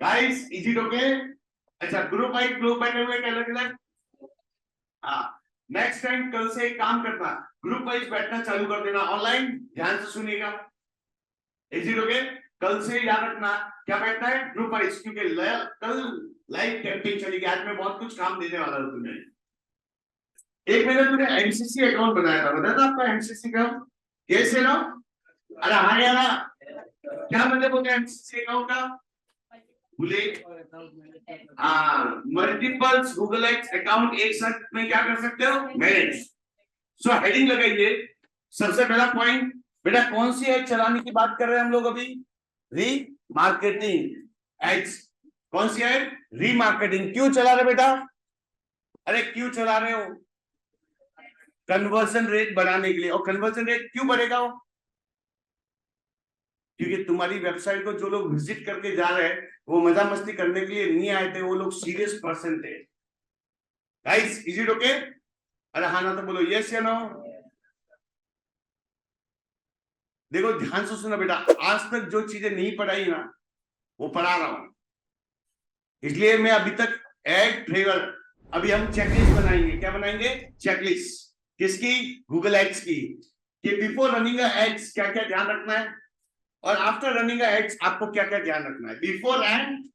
Guys is it okay? अच्छा, group बैठे हुए अलग अलग। हाँ, नेक्स्ट टाइम कल से एक काम करना, ग्रुप वाइज बैठना चालू कर देना ऑनलाइन। ध्यान से सुनिएगा, इज इट ओके? कल से याद रखना क्या बैठना है, ग्रुप वाइज, क्योंकि कल लाइव कैंपेन चलेगी। आज मैं बहुत कुछ काम देने वाला हूं तुम्हें। एक महीना तूने एमसीसी अकाउंट बनाया था, बताया था आपका एमसीसी का कैसे ना? अरे हाँ यार, क्या मतलब होता है एमसीसी अकाउंट का? भूले? हाँ, मल्टीपल्स गूगल एक्स अकाउंट एक साथ में क्या कर सकते हो, मैनेज। सो हेडिंग लगाइए। सबसे पहला पॉइंट, बेटा कौन सी एड चलाने की बात कर रहे हैं हम लोग अभी? री मार्केटिंग एड्स। कौन सी एड? री मार्केटिंग। क्यों चला रहे बेटा? अरे क्यों चला रहे हो? कन्वर्जन रेट बढ़ाने के लिए। और कन्वर्जन रेट क्यों बढ़ेगा? क्योंकि तुम्हारी वेबसाइट को जो लोग विजिट करके जा रहे हैं वो मजा मस्ती करने के लिए नहीं आए थे, वो लोग सीरियस पर्सन थे। Guys is it okay? अरे हाँ ना तो बोलो यस या नो। देखो ध्यान से सुनो बेटा, आज तक जो चीजें नहीं पढ़ाई ना वो पढ़ा रहा हूं, इसलिए मैं अभी तक एड फ्लेवर। अभी हम चेकलिस्ट बनाएंगे। क्या बनाएंगे? चेकलिस्ट। किसकी? गूगल एड्स की। कि बिफोर रनिंग एड्स क्या क्या ध्यान रखना है, और आफ्टर रनिंग एड्स आपको क्या क्या ध्यान रखना है, बिफोर एंड।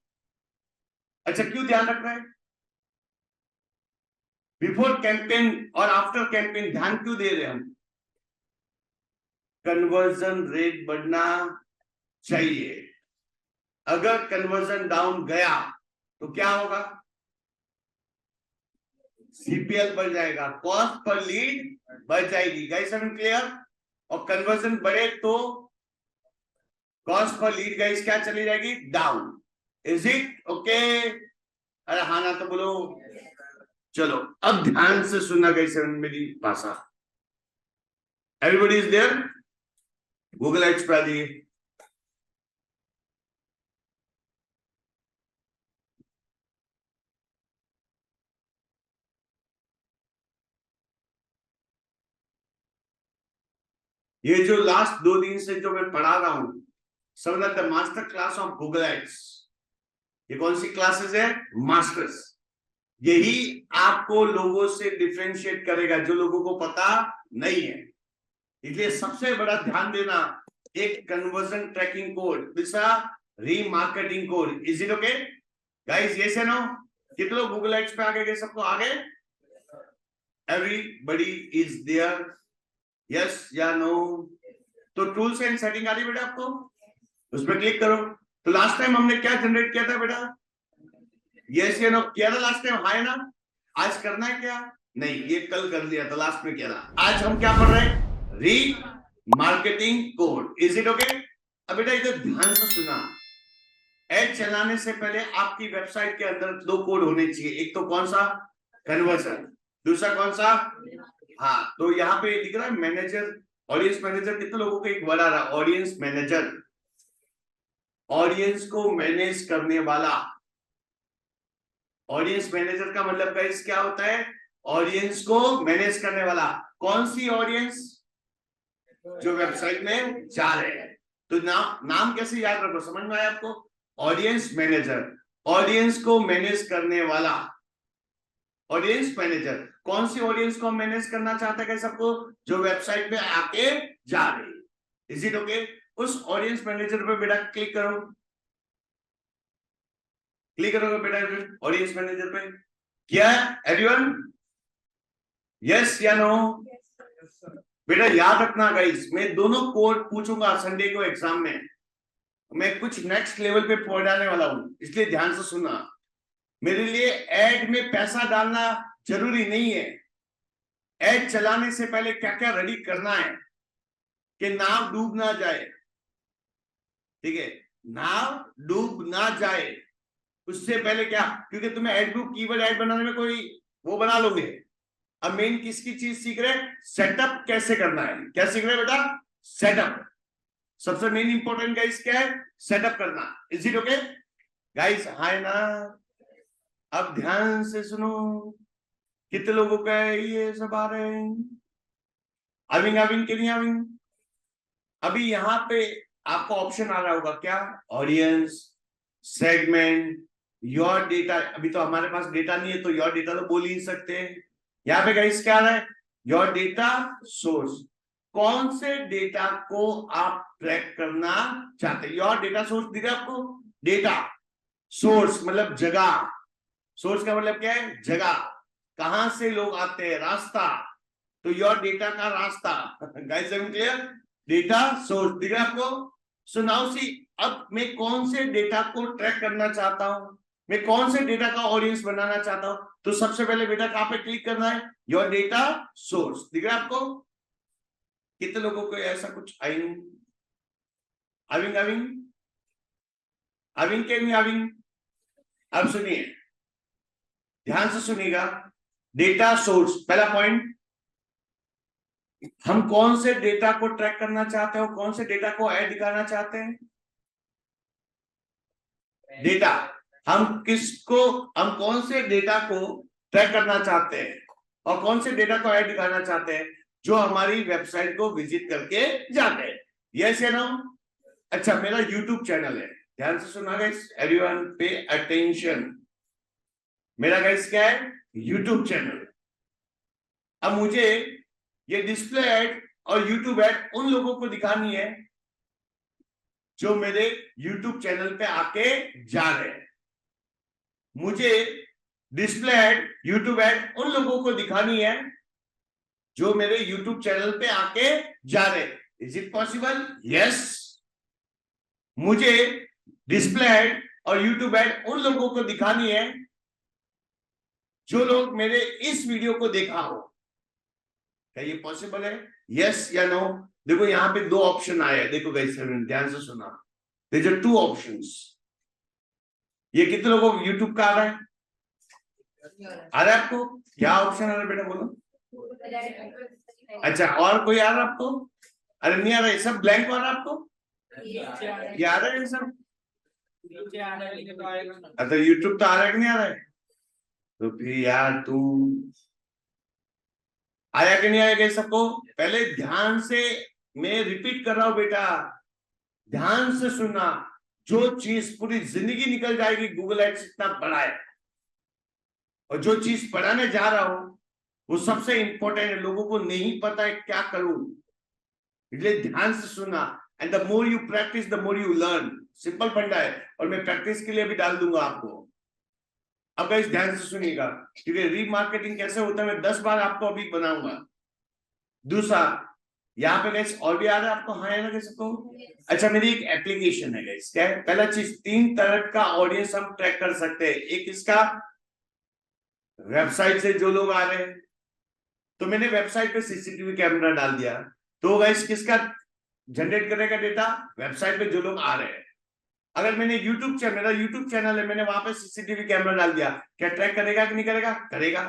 अच्छा क्यों ध्यान रखना है? बिफोर कैंपेन और आफ्टर कैंपेन ध्यान क्यों दे रहे हैं हम? कन्वर्जन रेट बढ़ना चाहिए। अगर कन्वर्जन डाउन गया तो क्या होगा? सीपीएल बढ़ जाएगा, कॉस्ट पर लीड बढ़ जाएगी। Guys I am clear? और कन्वर्जन बढ़े तो कॉस्ट पर लीड गाइस क्या चली जाएगी? डाउन। Is it okay? अरे हाँ ना तो बोलो। चलो अब ध्यान से सुनना गाइस मेरी भाषा। Everybody is there? Google ads पे आ जाइए। ये जो लास्ट 2 दिन से जो मैं पढ़ा रहा हूं, समझ the master class of Google ads. ये कौन सी क्लासेस है? मास्टर्स। यही आपको लोगों से डिफरेंशिएट करेगा जो लोगों को पता नहीं है। इसलिए सबसे बड़ा ध्यान देना, एक कन्वर्जन ट्रैकिंग कोड, दूसरा remarketing code. Is it okay guys? Yes या नो? कितने लोग गूगल एड्स पे आगे गए? सबको आगे? Everybody is there? यस या नो? तो टूल्स एंड सेटिंग आ रही बेटा आपको, उस पर क्लिक करो। तो लास्ट टाइम हमने क्या जनरेट किया था बेटा? यस या नो किया था लास्ट टाइम, हाय ना? आज करना है क्या? नहीं, ये कल कर लिया था, लास्ट में किया था। आज हम क्या पढ़ रहे हैं? री marketing code. Is it okay? अब बेटा इधर ध्यान से सुना, एड चलाने से पहले आपकी वेबसाइट के अंदर 2 कोड होने चाहिए। एक तो कौन सा? कन्वर्जन। दूसरा कौन सा? हाँ, तो यहाँ पे दिख रहा है मैनेजर, ऑडियंस मैनेजर। कितने लोगों को एक वर्ड आ रहा है? Audience manager. ऑडियंस को मैनेज करने वाला। ऑडियंस मैनेजर का मतलब गाइस क्या होता है? ऑडियंस को मैनेज करने वाला। कौन सी ऑडियंस? जो वेबसाइट में जा रहे हैं। तो नाम कैसे याद रखो, समझ में आया आपको? ऑडियंस मैनेजर, ऑडियंस को मैनेज करने वाला। ऑडियंस मैनेजर कौन सी ऑडियंस को मैनेज करना चाहता है सबको? जो वेबसाइट पे आके जा रही। Is it okay? उस ऑडियंस मैनेजर पे बेटा क्लिक करो। क्लिक करोगे बेटा ऑडियंस मैनेजर पे? क्या एवरीवन? यस या नो? बेटा याद रखना गाइस, मैं दोनों कोड पूछूंगा संडे को एग्जाम में। मैं कुछ नेक्स्ट लेवल पे पढ़ाने वाला हूं, इसलिए ध्यान से सुनना। मेरे लिए एड में पैसा डालना जरूरी नहीं है। एड चलाने से पहले क्या क्या रेडी करना है कि नाव डूब ना जाए। ठीक है, नाव डूब ना जाए उससे पहले क्या, क्योंकि तुम्हें एड ग्रुप कीवर्ड एड बनाने में कोई वो बना लोगे। अब मेन किसकी चीज सीख रहे हैं? सेटअप कैसे करना है। क्या सीख रहे हैं बेटा? सेटअप। सबसे मेन इंपॉर्टेंट गाइस क्या है? सेटअप करना। Is it okay guys? हाय ना? अब ध्यान से सुनो, कितने लोगों का ये सब आ रहे हैं? आविंग आविंग के नहीं आविंग? अभी यहाँ पे आपको ऑप्शन आ रहा होगा क्या? Audience, segment, your data. अभी तो हमारे पास डेटा नहीं है तो योर डेटा तो बोल ही नहीं सकते। यहाँ पे गाइस क्या आ रहा है, योर डेटा सोर्स। कौन से डेटा को आप ट्रैक करना चाहते हैं? योर डेटा सोर्स दिख रहा है आपको, डेटा सोर्स मतलब जगह, सोर्स का मतलब क्या है, जगह, कहां से लोग आते हैं, रास्ता। तो योर डेटा का रास्ता, गाइस क्लियर, डेटा सोर्स दिख रहा है आपको। सो नाउ सी, अब मैं कौन से डेटा को ट्रैक करना चाहता हूं, मैं कौन से डेटा का ऑडियंस बनाना चाहता हूं, तो सबसे पहले बेटा कहां पे क्लिक करना है, योर डेटा सोर्स। दिख रहा है आपको? कितने लोगों को ऐसा कुछ आविंग आविंग आविंग आविंग के नहीं आविंग? अब सुनिए, ध्यान से सुनिएगा, डेटा सोर्स पहला पॉइंट, हम कौन से डेटा को ट्रैक करना चाहते हो, कौन से डेटा को ऐड दिखाना चाहते हैं, डेटा। हम कौन से डेटा को ट्रैक करना चाहते हैं और कौन से डेटा को ऐड दिखाना चाहते हैं, जो हमारी वेबसाइट को विजिट करके जाते हैं। यस या नो? अच्छा, मेरा यूट्यूब चैनल है, ध्यान से सुना गाइस, एवरीवन पे अटेंशन। मेरा गाइस क्या है, यूट्यूब चैनल। अब मुझे ये डिस्प्ले ऐड और यूट्यूब ऐड उन लोगों को दिखानी है जो मेरे यूट्यूब चैनल पे आके जा रहे हैं। मुझे डिस्प्ले ऐड, यूट्यूब ऐड उन लोगों को दिखानी है जो मेरे यूट्यूब चैनल पे आके जा रहे हैं। Is it possible? यस। मुझे डिस्प्ले ऐड और यूट्यूब ऐड उन लोगों को दिखानी है जो लोग मेरे इस वीडियो को देखा हो। क्या ये पॉसिबल है? यस या नो? देखो यहाँ पे दो ऑप्शन आए हैं, देखो गाइस ध्यान से सुना, देयर आर टू ऑप्शंस। ये कितने लोगों को यूट्यूब का आ रहा है? आ रहा है आपको? क्या ऑप्शन आ रहा है बेटा, बोलो। अच्छा, और कोई आ रहा है आपको? अरे नहीं आ रहा है, सब ब्लैंक आ रहा है आपको? ये आ रहा है सब? अच्छा, यूट्यूब तो आ रहा है कि नहीं आ रहा है? तो फिर यार तू आया कि नहीं आएगा सबको? पहले ध्यान से, मैं रिपीट कर रहा हूं बेटा, ध्यान से सुनना। जो चीज पूरी जिंदगी निकल जाएगी, गूगल एड्स इतना बड़ा है, और जो चीज पढ़ाने जा रहा हूं वो सबसे इंपॉर्टेंट है, लोगों को नहीं पता है क्या करूं, इसलिए ध्यान से सुनना। And the more you practice the more you learn, simple फंडा है, और मैं प्रैक्टिस के लिए भी डाल दूंगा आपको। अब गाइस ध्यान से सुनिएगा, क्योंकि रीमार्केटिंग कैसे होता है मैं 10 बार आपको अभी बनाऊंगा। दूसरा, यहाँ पे गाइस और भी आ रहा है आपको? हाँ, है ना सबको? अच्छा, मेरी एक एप्लीकेशन है गाइस, क्या है? पहला चीज, 3 तरह का ऑडियंस हम ट्रैक कर सकते हैं। एक इसका वेबसाइट से जो लोग आ रहे हैं, तो मैंने वेबसाइट पे सीसीटीवी कैमरा डाल दिया, तो गाइस किसका जनरेट करेगा डेटा? वेबसाइट पे जो लोग आ रहे हैं। अगर मैंने यूट्यूब चैनल, मेरा यूट्यूब चैनल है, मैंने वहां पे सीसीटीवी कैमरा डाल दिया, क्या ट्रैक करेगा कि नहीं करेगा? करेगा।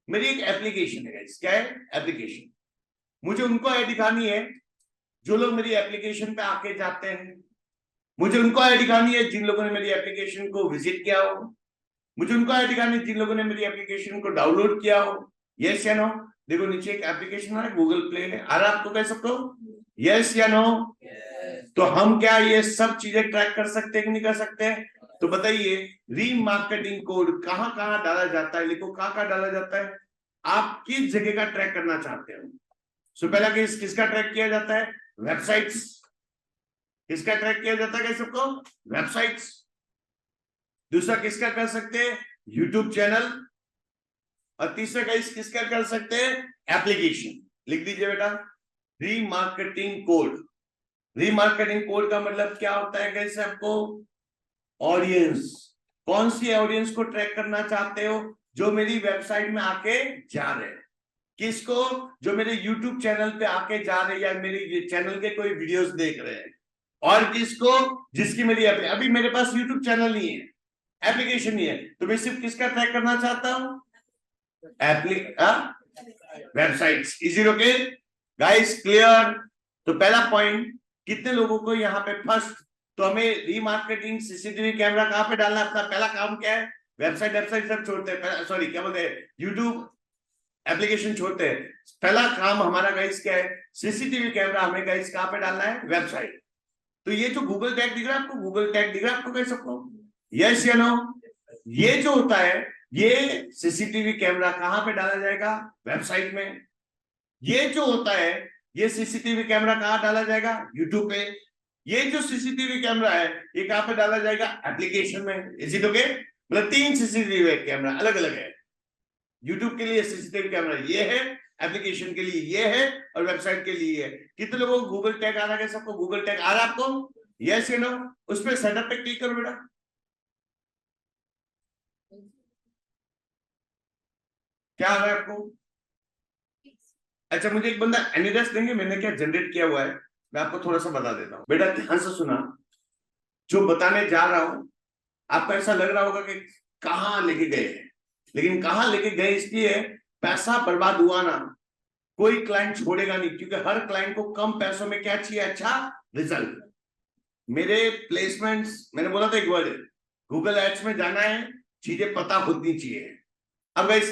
मेरी एक एप्लीकेशन है गाइस, क्या है? एप्लीकेशन। मुझे उनको ऐड दिखानी है जो लोग मेरी एप्लीकेशन पे आके जाते हैं, मुझे उनको ऐड दिखानी है जिन लोगों ने मेरी एप्लीकेशन को विजिट किया हो, मुझे उनको ऐड दिखानी है जिन लोगों ने मेरी एप्लीकेशन को डाउनलोड किया हो। यस या नो? देखो नीचे एक एप्लीकेशन है, गूगल प्ले है, आ रहा आपको? कह सकते हो यस या नो? तो हम क्या ये सब चीजें ट्रैक कर सकते हैं कि नहीं कर सकते? तो बताइए, रीमार्केटिंग कोड कहां कहां डाला जाता है? लिखो, कहां कहां डाला जाता है? आप किस जगह का ट्रैक करना चाहते हो? सो पहला केस किसका ट्रैक किया जाता है? वेबसाइट्स। किसका ट्रैक किया जाता है सबको? वेबसाइट्स। दूसरा किसका कर सकते हैं? YouTube channel. और तीसरा केस किसका कर सकते हैं? एप्लीकेशन। लिख दीजिए बेटा, रीमार्केटिंग कोड। रीमार्केटिंग कोड का मतलब क्या होता है कैसे आपको? ऑडियंस। कौन सी ऑडियंस को ट्रैक करना चाहते हो? जो मेरी वेबसाइट में आके जा रहे हैं। किसको? जो मेरे यूट्यूब चैनल पे आके जा रहे हैं या मेरे चैनल के कोई वीडियोस देख रहे हैं। और किसको? जिसकी मेरी अभी मेरे पास यूट्यूब चैनल नहीं है, एप्लीकेशन नहीं है, तो मैं सिर्फ किसका ट्रैक करना चाहता हूं? Websites. Is it okay guys? Clear? तो पहला पॉइंट, कितने लोगों को यहाँ पे फर्स्ट, तो हमें रीमार्केटिंग सीसीटीवी कैमरा कहां पे डालना? अपना पहला काम क्या है? वेबसाइट सब छोड़ते हैं, सॉरी क्या बोलते हैं, यूट्यूब एप्लीकेशन छोड़ते हैं। पहला काम हमारा गाइस क्या है? सीसीटीवी कैमरा हमें गाइस कहां पे डालना है? वेबसाइट। तो ये जो गूगल टैग दिख रहा है आपको, गूगल टैग दिख रहा है आपको गाइस सबको? यस या नो? ये जो होता है, ये सीसीटीवी कैमरा कहां पे डाला जाएगा? वेबसाइट में। ये जो होता है, ये सीसीटीवी कैमरा कहां डाला जाएगा? यूट्यूब पे। ये जो सीसीटीवी कैमरा है, ये कहां पे डाला जाएगा? एप्लीकेशन में। Is it okay? मतलब 3 सीसीटीवी कैमरा अलग अलग है। यूट्यूब के लिए सीसीटीवी कैमरा ये है, एप्लीकेशन के लिए ये है, और वेबसाइट के लिए है। कितने लोगों को गूगल टैग आ रहा है? सबको गूगल टैग आ रहा है आपको? यस या नो? उस पर सेटअप पे क्लिक करो बेटा। क्या आ रहा है आपको? अच्छा, मुझे एक बंदा एनिडेस देंगे, मैंने क्या जनरेट किया हुआ है, मैं आपको थोड़ा सा बता देता हूँ। बेटा ध्यान से सुना, जो बताने जा रहा हूं आपको ऐसा लग रहा होगा कि कहां लेके गए, लेकिन कहां लेके गए इसलिए पैसा बर्बाद हुआ ना, कोई क्लाइंट छोड़ेगा नहीं, क्योंकि हर क्लाइंट को कम पैसों में क्या चाहिए? अच्छा रिजल्ट। मेरे प्लेसमेंट्स, मैंने बोला था एक वर्ड, गूगल एड्स में जाना है, चीजें पता होनी चाहिए। अब गाइस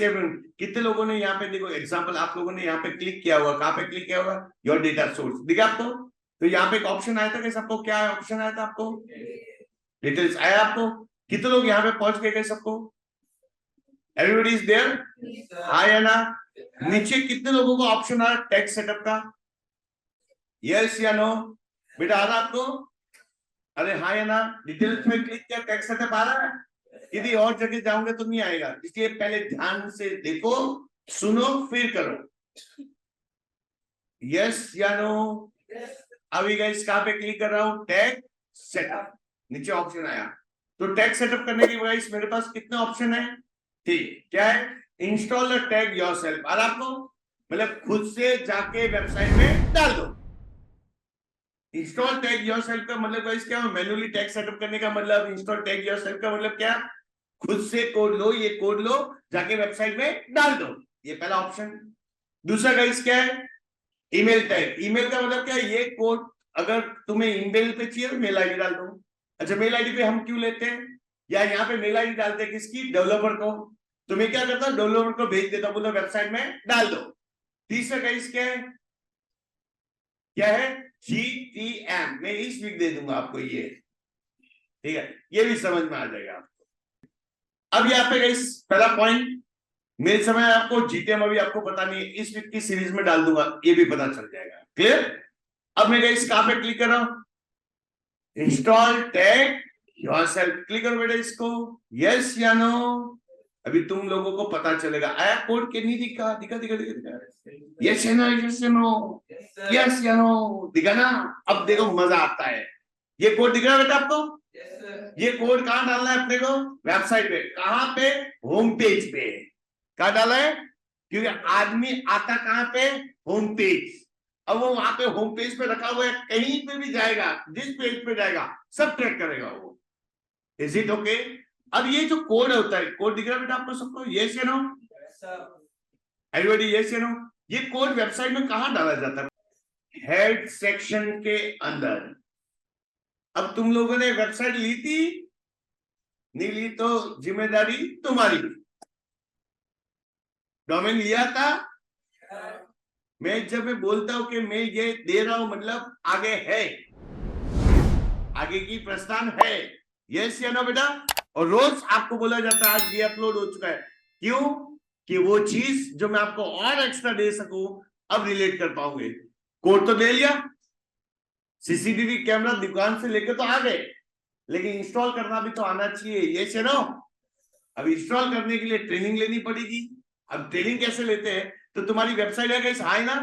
कितने लोगों ने यहाँ पे देखो एग्जांपल, आप लोगों ने यहाँ पे क्लिक किया हुआ, कहाँ पे क्लिक किया हुआ? योर डेटा सोर्स दिखा आपको? तो यहाँ पे एक ऑप्शन आया था कि सबको, क्या ऑप्शन आया था आपको? डिटेल्स आया आपको? कितने लोग यहाँ पे पहुंच गए सबको? Everybody is there? हाँ या ना? नीचे कितने लोगों को ऑप्शन आ रहा है टेक्स्ट सेटअप का? यस या नो? बेटा आ रहा आपको? अरे हाँ या ना? डिटेल्स में क्लिक किया, टेक्स्ट सेटअप आ रहा है? यदि और जगह जाओगे तो नहीं आएगा, इसलिए पहले ध्यान से देखो, सुनो, फिर करो। यस या नो? अभी गाइस कहां पे क्लिक कर रहा हूं? Tag setup. नीचे ऑप्शन आया, तो टैग सेटअप करने के गाइस मेरे पास कितने ऑप्शन है? ठीक, क्या है? Install the tag yourself. और आपको मतलब खुद से जाके वेबसाइट में डाल दो। इंस्टॉल टैग योरसेल्फ का मतलब गाइस क्या है? मैन्युअली टैग सेटअप करने का मतलब, इंस्टॉल टैग योरसेल्फ का मतलब क्या? खुद से कोड लो, ये कोड लो, जाके वेबसाइट में डाल दो। ये पहला ऑप्शन। दूसरा गाइस क्या है? Email tag. ईमेल का मतलब क्या है? ये कोड अगर तुम्हें ईमेल पे चाहिए तो मेल आईडी डाल दो। अच्छा, मेल आईडी पे हम क्यों लेते हैं? या यहाँ पे मेल आईडी डालते हैं किसकी? डेवलपर को। तो मैं क्या करता हूँ? डेवलपर को भेज देता हूँ, बोलो वेबसाइट में डाल दो। तीसरा गाइस क्या है? क्या है? GTM। मैं इस वीक दे दूंगा आपको ये, ठीक है? ये भी समझ में आ जाएगा। अब यहाँ पे गाइस पहला पॉइंट, मेरे समय आपको जीटीएम अभी आपको पता नहीं है, इस वीक की सीरीज में डाल दूंगा, ये भी पता चल जाएगा। क्लियर? अब मैं गाइस कहां पे क्लिक कर रहा हूं? Install tag yourself. क्लिक करो बेटा इसको। यस या नो? अभी तुम लोगों को पता चलेगा। आया कोड के नहीं दिखा? दिखा दिखा दिखा दिखा। यस या नो? यस या नो? यस या नो? दिखा ना? अब देखो मजा आता है। ये कोड दिख रहा है बेटा आपको? ये कोड कहां डालना है अपने को? वेबसाइट पे। कहां पे? होम पेज पे। कहा डाला है? क्योंकि आदमी आता कहां पे? Home page. अब वो वहां पे होम पेज पे रखा हुआ है, कहीं पे भी जाएगा, जिस पेज पे जाएगा सब ट्रैक करेगा वो। Is it okay? अब ये जो कोड होता है, कोड दिख रहा है बेटा आपको सबको? यस या नो? एवरीबॉडी यस या नो? ये कोड वेबसाइट में कहां डाला जाता है? हेड सेक्शन के अंदर। अब तुम लोगों ने वेबसाइट ली थी, नहीं ली तो जिम्मेदारी तुम्हारी। डोमेन लिया था? मैं जब मैं बोलता हूं कि मैं ये दे रहा हूं, मतलब आगे है, आगे की प्रस्थान है। यस या नो बेटा? और रोज आपको बोला जाता है आज ये अपलोड हो चुका है, क्यों? कि वो चीज जो मैं आपको और एक्स्ट्रा दे सकूं, अब रिलेट कर पाओगे। कोड तो दे लिया, सीसीटीवी कैमरा दुकान से लेकर तो आ गए, लेकिन इंस्टॉल करना भी तो आना चाहिए। यस या नो? अब इंस्टॉल करने के लिए ट्रेनिंग लेनी पड़ेगी। अब ट्रेनिंग कैसे लेते हैं? तो तुम्हारी वेबसाइट है गाइस, हां ना?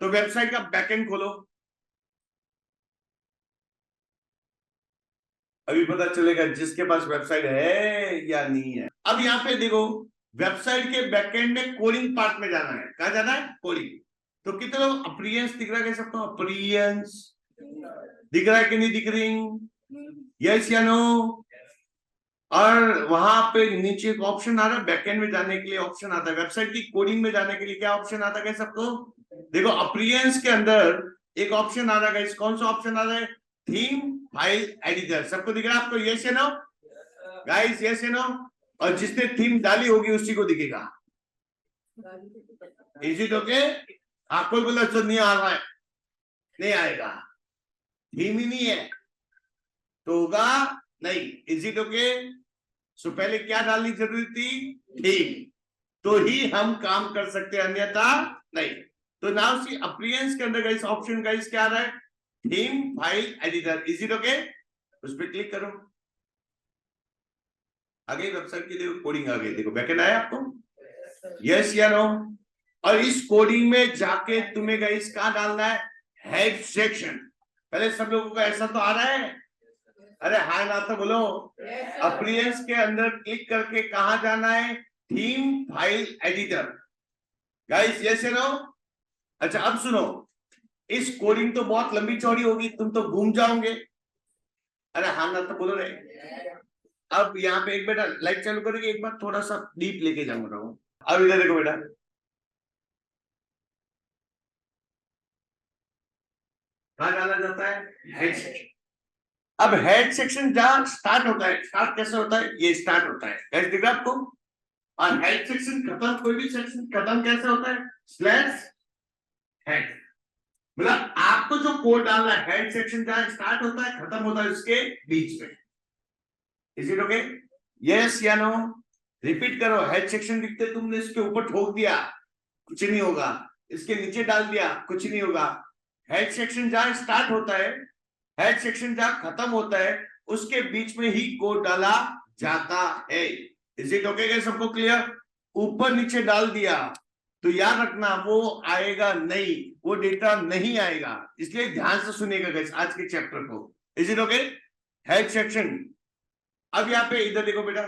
तो वेबसाइट का बैकएंड खोलो, अभी पता चलेगा जिसके पास वेबसाइट है या नहीं है। अब यहाँ पे देखो, वेबसाइट के बैकएंड में कोडिंग पार्ट में जाना है। कहा जाना है? कोडिंग। तो कितने लोग अपरियंस दिख रहा है सबको? अपरियंस दिख रहा है कि नहीं दिख रही? यस या नो? और वहां पे नीचे एक ऑप्शन आ रहा है, बैकएंड में जाने के लिए ऑप्शन आता है, वेबसाइट की कोडिंग में जाने के लिए क्या ऑप्शन आता है सबको? देखो अपरियंस के अंदर एक ऑप्शन आ रहा है, कौन सा ऑप्शन आ रहा है? Theme file editor. सबको दिख रहा है आपको? यस या नो गाइस? यस या नो? और जिसने थीम डाली होगी उसी को दिखेगा। Is it okay? आपको बोला तो नहीं आ रहा है, नहीं आएगा, थीम ही नहीं है तो होगा नहीं। Is it okay? सो पहले क्या डालनी जरूरी थी? थीम। तो ही हम काम कर सकते हैं, अन्यथा नहीं। तो नाउ सी अपीयरेंस के अंदर गाइस ऑप्शन गाइस क्या आ रहा है? Theme file editor. Is it okay? उस पर क्लिक करो। आगे वेबसाइट के लिए कोडिंग आ गई, देखो बैकएंड आया आपको, यस या नो? और इस कोडिंग में जाके तुम्हें गाइस कहां डालना है? Head section. पहले सब लोगों को ऐसा तो आ रहा है? अरे हाँ ना तो बोलो। अपीयरेंस के अंदर क्लिक करके कहां जाना है? Theme file editor. Guys yes या नो? अच्छा अब सुनो, इस कोडिंग तो बहुत लंबी चौड़ी होगी, तुम तो घूम जाओगे। अरे हाँ ना तो बोलो रे। अब यहाँ पे एक बेटा लाइट चालू करेगी, एक बार थोड़ा सा डीप लेके जाऊंगा। अब इधर देखो बेटा, कहाँ डाला जाता है? Head section. अब हेड सेक्शन जहां स्टार्ट होता है, स्टार्ट कैसे होता है? ये स्टार्ट होता है, कैसे दिख रहा है आपको? और हेड सेक्शन खत्म, कोई भी सेक्शन खत्म कैसे होता है? Slash head. मतलब आपको जो कोड डालना है, हेड सेक्शन जहां स्टार्ट होता है खत्म होता है उसके बीच में। Is it okay? यस या नो? रिपीट करो। हेड सेक्शन लिखते तुमने इसके ऊपर ठोक दिया, कुछ नहीं होगा। इसके नीचे डाल दिया, कुछ नहीं होगा। हेड सेक्शन जहां स्टार्ट होता है, हेड सेक्शन जहां खत्म होता है, उसके बीच में ही कोड डाला जाता है। Is it okay? सबको क्लियर? ऊपर नीचे डाल दिया तो याद रखना वो आएगा नहीं, वो डेटा नहीं आएगा। इसलिए ध्यान से सुनिएगा गाइस आज के चैप्टर को। Is it okay? Head section. अब यहाँ पे इधर देखो बेटा,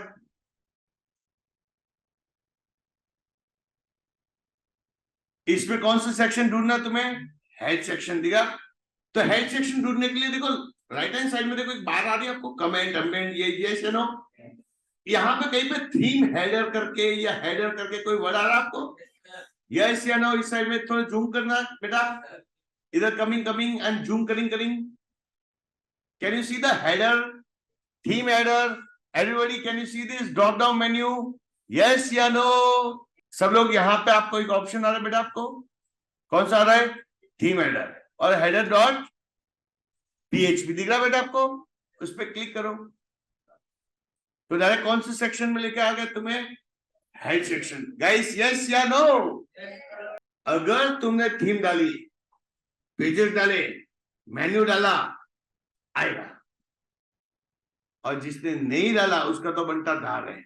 इसमें कौन सा सेक्शन ढूंढना तुम्हें? हेड सेक्शन दिया। तो हेड सेक्शन ढूंढने के लिए देखो राइट हैंड साइड में देखो एक बार आ रही है आपको, कमेंट अमेंड ये नो। यहाँ पे कहीं पे थीम हेडर करके या हेडर करके कोई वर्ड आ रहा है आपको? यस या नो? इस साइड में थोड़ा जूम करना बेटा, इधर कमिंग कमिंग एंड जूम करिंग करिंग। Can you see the header, theme header? Everybody can you see this drop down menu? Yes या नो? सब लोग यहाँ पे आपको एक ऑप्शन आ रहा है बेटा, आपको कौन सा आ रहा है? थीम हेडर और हेडर डॉट पीएचपी दिख रहा है बेटा आपको? उस पर क्लिक करो तो डायरेक्ट कौन से सेक्शन में लेके आ गया तुम्हें? Head section. गाइस यस या नो? अगर तुमने थीम डाली, पेजेस डाले, मेन्यू डाला, आएगा। और जिसने नहीं डाला उसका तो बनता धार है।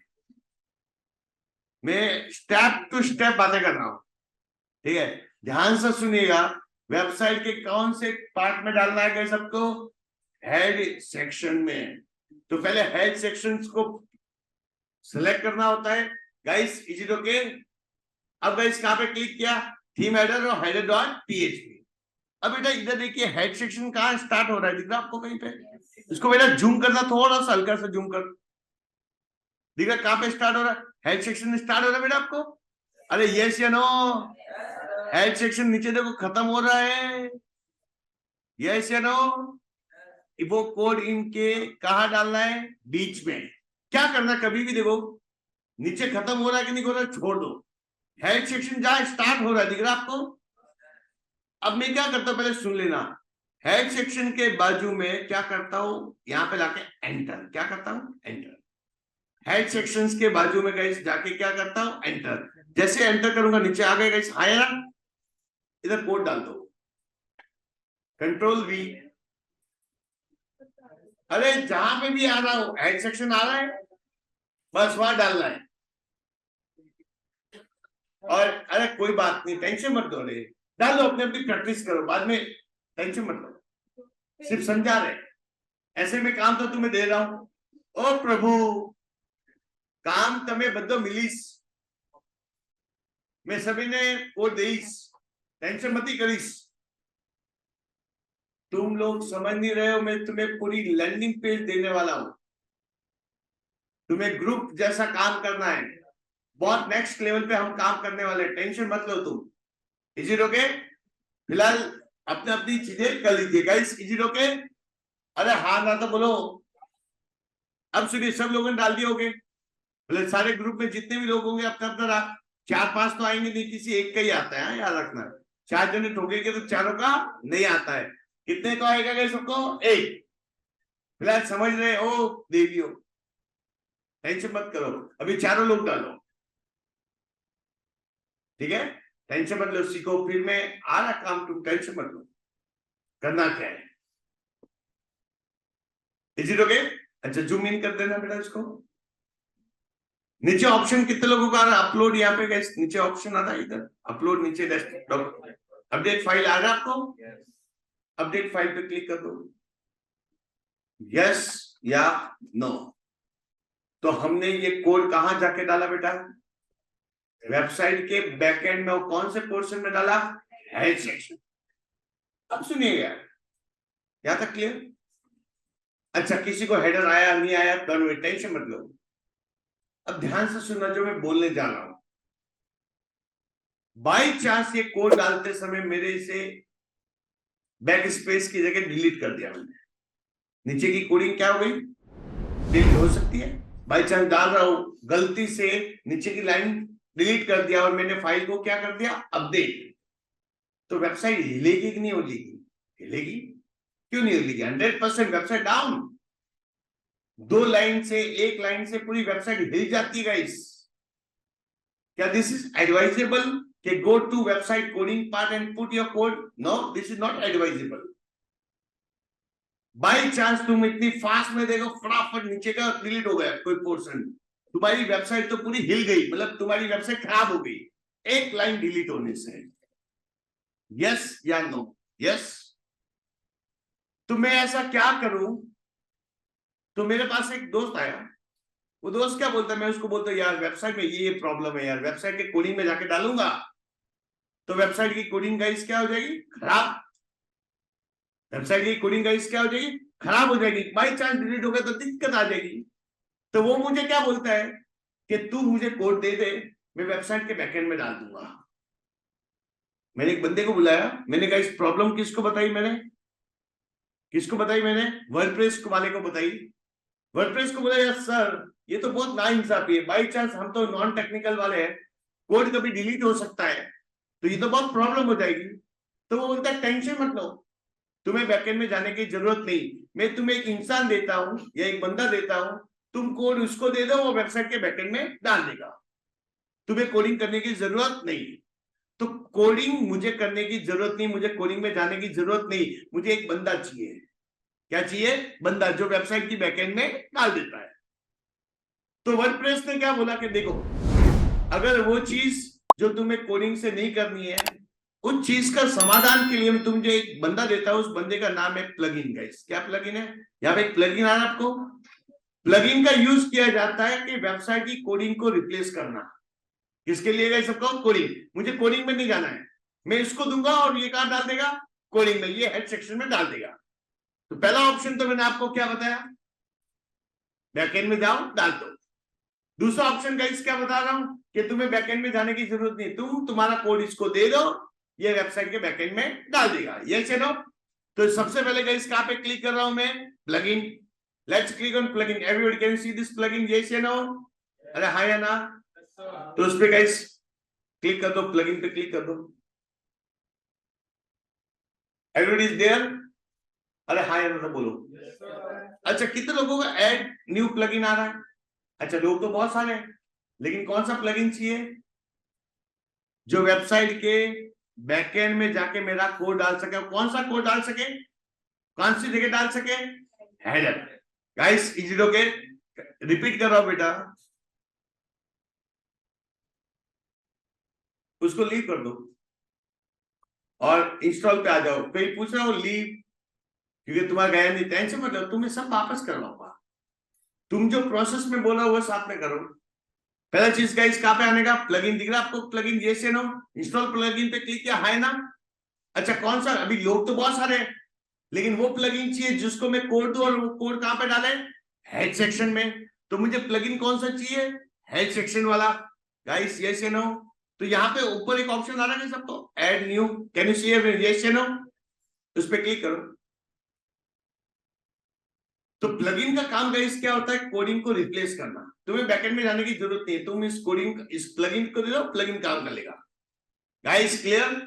मैं स्टेप टू स्टेप बातें कर रहा हूं, ठीक है? ध्यान से सुनिएगा। वेबसाइट के कौन से पार्ट में डालना है सबको? हेड सेक्शन में। तो पहले हेड सेक्शंस को सिलेक्ट करना होता है। Guys is it okay? अब गाइस कहां पे क्लिक किया? थीम हेडर और हेडर डॉट पीएचपी। अब बेटा इधर देखिए हेड सेक्शन कहां स्टार्ट हो रहा है, दिख रहा आपको कहीं पे? इसको बेटा जूम करना, थोड़ा सा हल्का सा जूम कर, दिख रहा कहां पे स्टार्ट हो रहा है? हेड सेक्शन स्टार्ट हो रहा है बेटा आपको? अरे यस या नो? हेड सेक्शन नीचे देखो खत्म हो रहा है, यस या नो? वो कोड इनके कहा डालना है? बीच में। क्या करना, कभी भी देखो नीचे खत्म हो रहा है कि नहीं हो रहा, छोड़ दो। हेड सेक्शन जहां स्टार्ट हो रहा है, दिख रहा आपको? अब मैं क्या करता हूं पहले सुन लेना। हेड सेक्शन के बाजू में क्या करता हूं, यहां पे लाके एंटर। क्या करता हूं? एंटर। हेड सेक्शंस के बाजू में गाइस जाके क्या करता हूं? एंटर। जैसे एंटर करूंगा नीचे आ गए गाइस, आया ना? इधर कोड डाल दो, कंट्रोल वी। अरे जहां पे भी आ रहा हो, हेड सेक्शन आ रहा है, बस वहां डालना है। और अरे कोई बात नहीं, टेंशन मत लो रे, डाल लो, अपने अपनी प्रैक्टिस करो, बाद में टेंशन मत लो। सिर्फ समझा रहे, ऐसे में काम तो तुम्हें दे रहा हूं। ओ प्रभु, काम तमें बदो मिलीस, मैं सभी ने वो देईस, टेंशन मत ही करीस। तुम लोग समझ नहीं रहे हो, मैं तुम्हें पूरी लैंडिंग पेज देने वाला हूं। तुम्हें ग्रुप जैसा काम करना है, बहुत नेक्स्ट लेवल पे हम काम करने वाले, टेंशन मत लो तुम। Is it okay? फिलहाल अपने अपनी चीजें कर लीजिए गाइस, इज इट ओके? अरे हाँ ना तो बोलो। अब सुनिए, सब लोगों ने डाल दिए होंगे, मतलब सारे ग्रुप में जितने भी लोग होंगे अपना अपना, 4-5 तो आएंगे नहीं, किसी एक का ही आता है, याद रखना। 4 जने ठोकेंगे तो चारों का नहीं आता है। कितने का आएगा गाइस सबको? 1। फिलहाल समझ रहे हो? दे दियो, टेंशन मत करो, अभी चारों लोग डालो, ठीक है? टेंशन मत लो, सीखो, फिर मैं आ रहा काम, तुम टेंशन मत लो। करना क्या है? Is it okay? अच्छा, जूम इन कर देना बेटा इसको। नीचे ऑप्शन कितने लोगों का आ रहा है? अपलोड, यहाँ पे गाइस नीचे ऑप्शन आता है, इधर अपलोड, नीचे डेस्कटॉप अपडेट फाइल आ रहा है आपको? अपडेट फाइल पे क्लिक कर दो, यस या नो। तो हमने ये कोड कहां जाके डाला बेटा? वेबसाइट के बैकएंड में। कौन से पोर्शन में डाला? Head section. अब सुनिएगा, यहां तक क्लियर? अच्छा, किसी को हेडर आया नहीं आया, टेंशन मत लो। अब ध्यान से सुनना जो मैं बोलने जा रहा हूं। बाई चांस ये कोड डालते समय मेरे से बैक स्पेस की जगह डिलीट कर दिया मैंने, नीचे की कोडिंग क्या हो गई? डिलीट हो सकती है। बाई चांस डाल रहा हूं, गलती से नीचे की लाइन डिलीट कर दिया और मैंने फाइल को क्या कर दिया? अपडेट। तो वेबसाइट हिलेगी कि नहीं हिलेगी? हिलेगी। क्यों नहीं हिलेगी? 100% वेबसाइट डाउन। 2 लाइन से, 1 लाइन से पूरी वेबसाइट हिल जाती है गाइस। क्या दिस इज एडवाइजेबल कि go to website coding part and put your code? No, this is not advisable. By chance तुम इतनी फास्ट में देखो, फटाफट नीचे का डिलीट हो गया कोई पोर्शन, तुम्हारी वेबसाइट तो पूरी हिल गई, मतलब तुम्हारी वेबसाइट खराब हो गई 1 लाइन डिलीट होने से। यस या नो? यस। तो मैं ऐसा क्या करूं? तो मेरे पास एक दोस्त आया, वो दोस्त क्या बोलता है, मैं उसको बोलता हूँ यार वेबसाइट में ये प्रॉब्लम है यार, वेबसाइट के कोडिंग में जाके डालूंगा तो वेबसाइट की कोडिंग गाइस क्या हो जाएगी? खराब। वेबसाइट की कोडिंग गाइस क्या हो जाएगी? खराब हो जाएगी। बाई चांस डिलीट हो गया तो दिक्कत आ जाएगी। तो वो मुझे क्या बोलता है कि तू मुझे कोड दे दे, मैं वेबसाइट के बैकएंड में डाल दूंगा। मैंने एक बंदे को बुलाया, मैंने कहा इस प्रॉब्लम किसको बताई? मैंने किसको बताई? मैंने वर्डप्रेस वाले को बताई। वर्डप्रेस को बोला यार सर ये तो बहुत नाइंसाफी है, बाई चांस हम तो नॉन टेक्निकल वाले हैं, कोड कभी डिलीट हो सकता है, तो ये तो बहुत प्रॉब्लम हो जाएगी। तो वो बोलता है टेंशन मत लो, तुम्हें बैकएंड में जाने की जरूरत नहीं, मैं तुम्हें एक इंसान देता हूं या एक बंदा देता हूं, तुम कोड उसको दे दो, वो वेबसाइट के बैकएंड में डाल देगा, तुम्हें कोडिंग करने की जरूरत नहीं। तो कोडिंग मुझे करने की जरूरत नहीं, मुझे कोडिंग में जाने की जरूरत नहीं, मुझे एक बंदा चाहिए। क्या चाहिए? बंदा, जो वेबसाइट की बैकएंड में डाल देता है। तो वर्डप्रेस ने क्या बोला कि देखो, अगर वो चीज जो तुम्हें कोडिंग से नहीं करनी है, उस चीज का समाधान के लिए मैं तुझे एक बंदा देता हूं, उस बंदे का नाम है प्लगइन। गाइस क्या प्लगइन है? यहाँ पे एक प्लगइन आ रहा है आपको। प्लगइन का यूज किया जाता है कि वेबसाइट की कोडिंग को रिप्लेस करना। किसके लिए गाइस? सबको कोडिंग। मुझे कोडिंग में नहीं जाना है, मैं इसको दूंगा और ये कहां डाल देगा? कोडिंग में, ये हेड सेक्शन में डाल देगा। तो पहला ऑप्शन तो मैंने आपको क्या बताया? बैकएंड में जाओ, डाल दो। दूसरा ऑप्शन गाइस क्या बता रहा हूं कि तुम्हें बैकएंड में जाने की जरूरत नहीं, तुम तुम्हारा कोड इसको दे दो, ये वेबसाइट के बैकएंड में डाल देगा। ये चलो, तो सबसे पहले गाइस कहां पे क्लिक कर रहा हूं मैं? Plugin. Let's click on plugin. Everybody can see this plugin? Yes या नो? अरे हां या ना? तो उस पे गाइस क्लिक कर दो, प्लगइन पे क्लिक कर दो। Everybody is there? अरे हां या ना तो बोलो। अच्छा, कितने लोगों का ऐड न्यू प्लगइन आ रहा है? अच्छा, लोग तो बहुत सारे हैं, लेकिन कौन सा प्लगइन चाहिए? जो वेबसाइट के बैकएंड में जाके मेरा कोड डाल सके। कौन सा कोड डाल सके? कौन सी जगह डाल सके? Header. Guys is it okay? Repeat कर रहा हूं बेटा, उसको लीव कर दो और इंस्टॉल पे आ जाओ। कोई पूछ रहा हो लीव, क्योंकि तुम्हारा गया नहीं, टेंशन मत लो, तुम्हें सब वापस करवाऊंगा। तुम जो प्रोसेस में बोला वो साथ में करो। पहला चीज गाइस कहां पे आने का? प्लगइन दिख रहा है आपको? प्लगइन यस या नो? इंस्टॉल प्लगइन पे क्लिक किया, हां ना? अच्छा, कौन सा? अभी लोग तो बहुत सारे हैं, लेकिन वो प्लगइन चाहिए जिसको मैं कोड दूं, और वो कोड कहां पे डाले? हेड सेक्शन में। तो मुझे प्लगइन कौन सा चाहिए? हेड सेक्शन वाला। गाइस यस या नो? तो यहाँ पे ऊपर एक ऑप्शन आ रहा है सबको, add new, can you see? Yes या नो? उस पर क्लिक करो। तो प्लगइन का काम गाइस क्या होता है? कोडिंग को रिप्लेस करना। तुम्हें बैकएंड में जाने की जरूरत नहीं है, तुम इस कोडिंग, इस प्लगइन को दे दो, प्लगइन काम कर लेगा। Guys clear?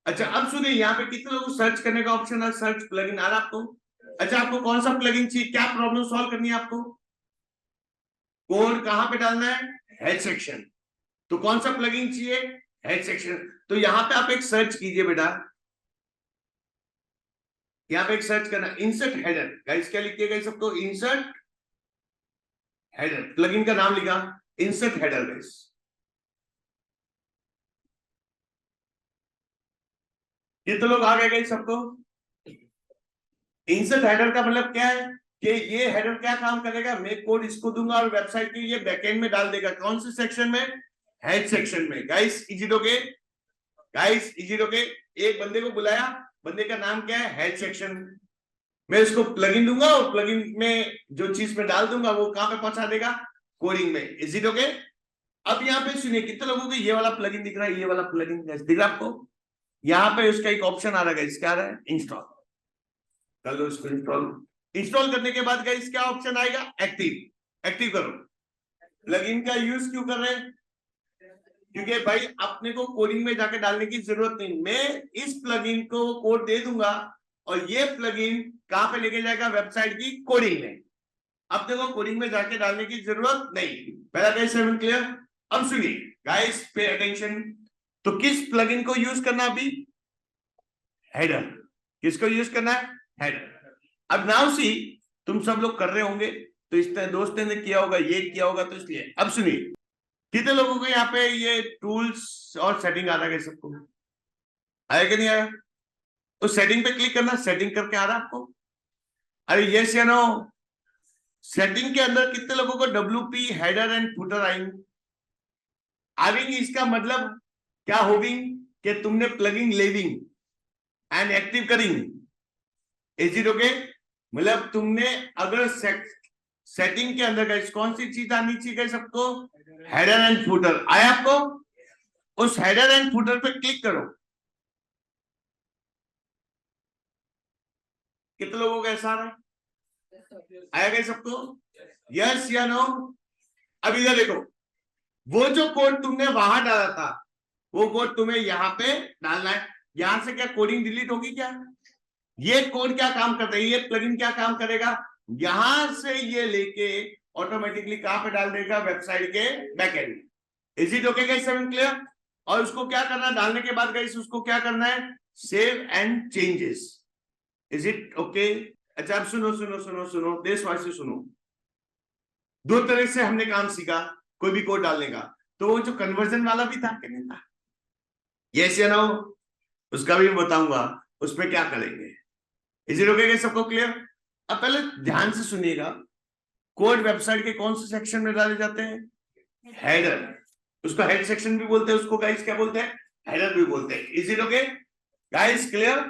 अच्छा, अब सुनिए, यहाँ पे कितने लोग सर्च करने का ऑप्शन है? सर्च प्लगइन आ रहा आपको? अच्छा, आपको कौन सा प्लगइन चाहिए, क्या प्रॉब्लम सॉल्व करनी है आपको? कोड कहां पे डालना है? Head section. तो कौन सा प्लगइन चाहिए? Head section. तो यहां पे आप एक सर्च कीजिए बेटा, यहां पे एक सर्च करना इंसर्ट हेडर। गाइस क्या लिखिएगा इस सबको? Insert header. प्लगइन का नाम लिखा इंसर्ट हेडर। गाइस ये तो लोग आ गए गाइस सबको। इंसर्ट हेडर का मतलब क्या है कि ये हेडर क्या काम करेगा, मैं कोड इसको दूंगा और वेबसाइट के ये बैकएंड में डाल देगा। कौन से सेक्शन में? हेड सेक्शन में। गाइस इजी दोगे? गाइस इजी दोगे? एक बंदे को बुलाया, बंदे का नाम क्या है? Head section. मैं उसको प्लगइन दूंगा और प्लगइन में जो चीज में डाल दूंगा वो कहां पे पहुंचा देगा? कोडिंग में। Is it okay? अब यहाँ पे सुनिए, कितने लोगों को ये वाला प्लगइन दिख रहा है? ये वाला प्लगइन दिख रहा है आपको? यहाँ पे उसका एक ऑप्शन आ रहा है, क्या आ रहा है? इंस्टॉल कर लो इसको। इंस्टॉल इंस्टॉल करने के बाद गाइस क्या ऑप्शन आएगा? एक्टिव। एक्टिव करो। प्लगइन का यूज क्यों कर रहे हैं? क्योंकि भाई अपने को कोडिंग में जाके डालने की जरूरत नहीं, मैं इस प्लगइन को कोड दे दूंगा और ये प्लगइन कहां पे लेके जाएगा? वेबसाइट की कोडिंग में। अपने को कोडिंग में जाके डालने की जरूरत नहीं। पहला गाइस सेवन क्लियर? अब सुनिए गाइस, पे अटेंशन। तो किस प्लगइन को यूज करना? अभी हेडर। किसको यूज करना है? हेडर। अब नाउ सी, तुम सब लोग कर रहे होंगे तो इस तरह दोस्त ने किया होगा, ये किया होगा, तो इसलिए अब सुनिए, कितने लोगों को यहाँ पे ये टूल्स और सेटिंग आ रहा है? सबको आया कि नहीं आया? तो सेटिंग पे क्लिक करना, सेटिंग करके आ रहा है आपको? अरे यस या नो? सेटिंग के अंदर कितने लोगों को WP हेडर एंड फुटर आएंगे? आएंगे इसका मतलब क्या होगी कि तुमने प्लगइन लेविंग एंड एक्टिव करिंग। Is it okay? मतलब तुमने अगर सेटिंग के अंदर गए, कौन सी चीज आनी चाहिए सबको? Header and footer. आया आपको? उस हेडर एंड फुटर पे क्लिक करो। कितने लोगों का ऐसा आ रहा है? आया गया सबको? यस या नो? अब इधर देखो, वो जो कोड तुमने वहां डाला था वो कोड तुम्हें यहाँ पे डालना है। यहां से क्या कोडिंग डिलीट होगी क्या? ये कोड क्या काम करता है, ये प्लगइन क्या काम करेगा? यहां से ये लेके ऑटोमेटिकली कहां पे डाल देगा? वेबसाइट के backend. Is it okay guys? Seven clear? और उसको क्या करना है डालने के बाद गाइस? उसको क्या करना है? Save and changes. Is it okay? अच्छा अब सुनो सुनो सुनो सुनो, देशवासी सुनो। दो तरह से हमने काम सीखा कोई भी कोड डालने का। तो वो जो कन्वर्जन वाला भी था कि नहीं था? यस या नो? उसका भी मैं बताऊंगा उसमें क्या करेंगे। Is it okay? सबको क्लियर? अब पहले ध्यान से सुनिएगा, कोड वेबसाइट के कौन से सेक्शन में डाले जाते हैं? हेडर। उसको हेड सेक्शन भी बोलते हैं, उसको गाइस क्या बोलते हैं? हेडर भी बोलते हैं। Is it okay guys? Clear?